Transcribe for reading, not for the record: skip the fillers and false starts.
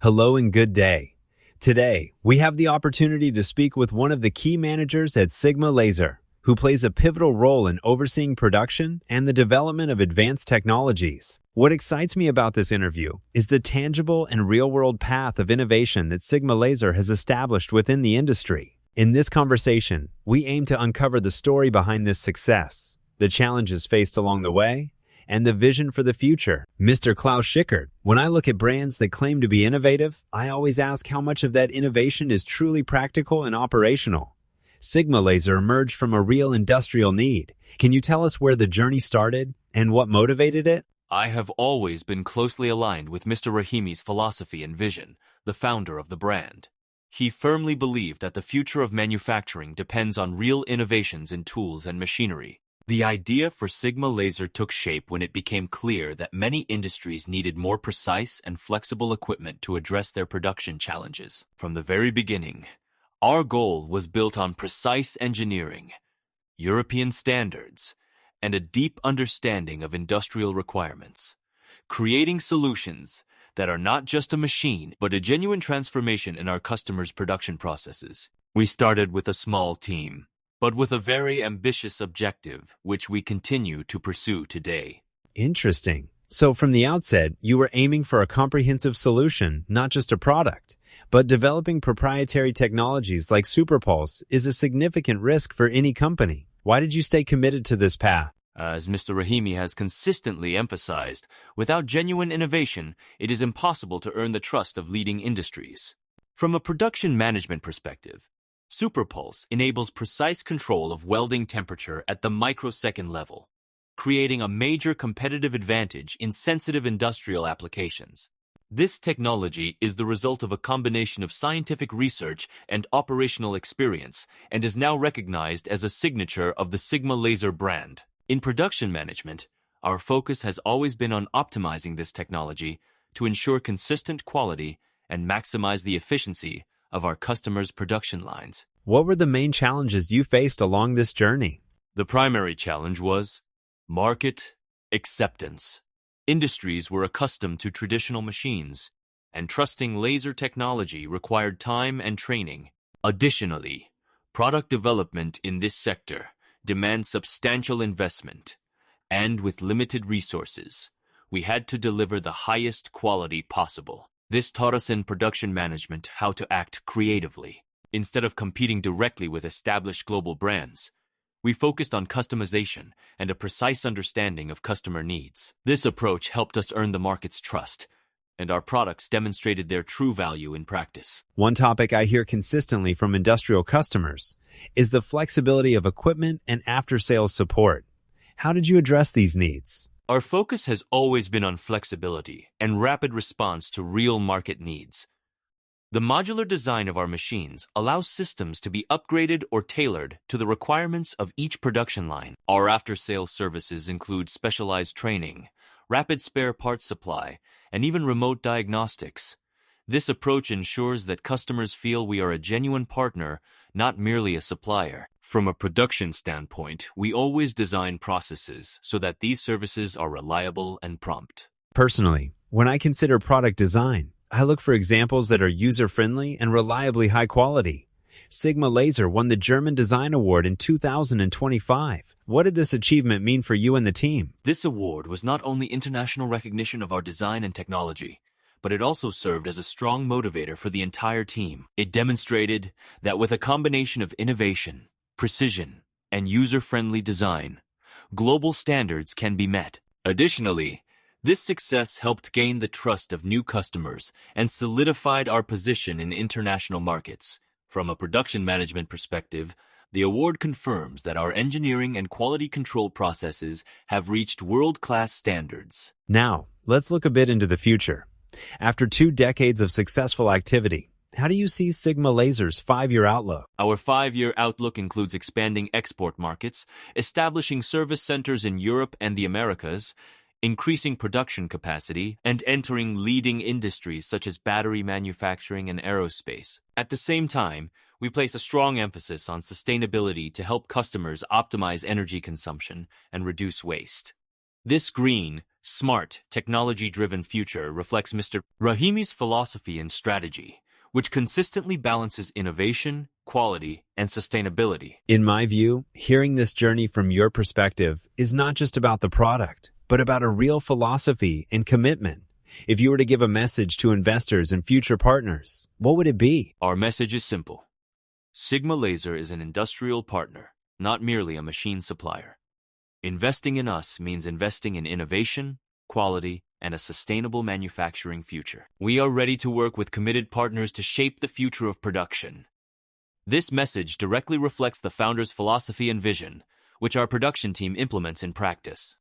Hello and good day. Today, we have the opportunity to speak with one of the key managers at Sigma Laser, who plays a pivotal role in overseeing production and the development of advanced technologies. What excites me about this interview is the tangible and real-world path of innovation that Sigma Laser has established within the industry. In this conversation, we aim to uncover the story behind this success, the challenges faced along the way, and the vision for the future. Mr. Klaus Schickert, when I look at brands that claim to be innovative, I always ask how much of that innovation is truly practical and operational. Sigma Laser emerged from a real industrial need. Can you tell us where the journey started and what motivated it? I have always been closely aligned with Mr. Rahimi's philosophy and vision, the founder of the brand. He firmly believed that the future of manufacturing depends on real innovations in tools and machinery. The idea for Sigma Laser took shape when it became clear that many industries needed more precise and flexible equipment to address their production challenges. From the very beginning, our goal was built on precise engineering, European standards, and a deep understanding of industrial requirements, creating solutions that are not just a machine, but a genuine transformation in our customers' production processes. We started with a small team, but with a very ambitious objective, which we continue to pursue today. Interesting. So from the outset, you were aiming for a comprehensive solution, not just a product. But developing proprietary technologies like SuperPulse is a significant risk for any company. Why did you stay committed to this path? As Mr. Rahimi has consistently emphasized, without genuine innovation, it is impossible to earn the trust of leading industries. From a production management perspective, SuperPulse enables precise control of welding temperature at the microsecond level, creating a major competitive advantage in sensitive industrial applications. This technology is the result of a combination of scientific research and operational experience and is now recognized as a signature of the Sigma Laser brand. In production management, our focus has always been on optimizing this technology to ensure consistent quality and maximize the efficiency of our customers' production lines. What were the main challenges you faced along this journey? The primary challenge was market acceptance. Industries were accustomed to traditional machines, and trusting laser technology required time and training. Additionally, product development in this sector demands substantial investment, and with limited resources, we had to deliver the highest quality possible. This taught us in production management how to act creatively. Instead of competing directly with established global brands, we focused on customization and a precise understanding of customer needs. This approach helped us earn the market's trust, and our products demonstrated their true value in practice. One topic I hear consistently from industrial customers is the flexibility of equipment and after-sales support. How did you address these needs? Our focus has always been on flexibility and rapid response to real market needs. The modular design of our machines allows systems to be upgraded or tailored to the requirements of each production line. Our after-sales services include specialized training, rapid spare parts supply, and even remote diagnostics. This approach ensures that customers feel we are a genuine partner, not merely a supplier. From a production standpoint, we always design processes so that these services are reliable and prompt. Personally, when I consider product design, I look for examples that are user-friendly and reliably high quality. Sigma Laser won the German Design Award in 2025. What did this achievement mean for you and the team? This award was not only international recognition of our design and technology, but it also served as a strong motivator for the entire team. It demonstrated that with a combination of innovation, precision, and user-friendly design, global standards can be met. Additionally, this success helped gain the trust of new customers and solidified our position in international markets. From a production management perspective, the award confirms that our engineering and quality control processes have reached world-class standards. Now, let's look a bit into the future. After 2 decades of successful activity, how do you see Sigma Laser's 5-year outlook? Our 5-year outlook includes expanding export markets, establishing service centers in Europe and the Americas, increasing production capacity, and entering leading industries such as battery manufacturing and aerospace. At the same time, we place a strong emphasis on sustainability to help customers optimize energy consumption and reduce waste. This green, smart, technology-driven future reflects Mr. Rahimi's philosophy and strategy, which consistently balances innovation, quality, and sustainability. In my view, hearing this journey from your perspective is not just about the product, but about a real philosophy and commitment. If you were to give a message to investors and future partners, what would it be? Our message is simple. Sigma Laser is an industrial partner, not merely a machine supplier. Investing in us means investing in innovation, quality, and a sustainable manufacturing future. We are ready to work with committed partners to shape the future of production. This message directly reflects the founder's philosophy and vision, which our production team implements in practice.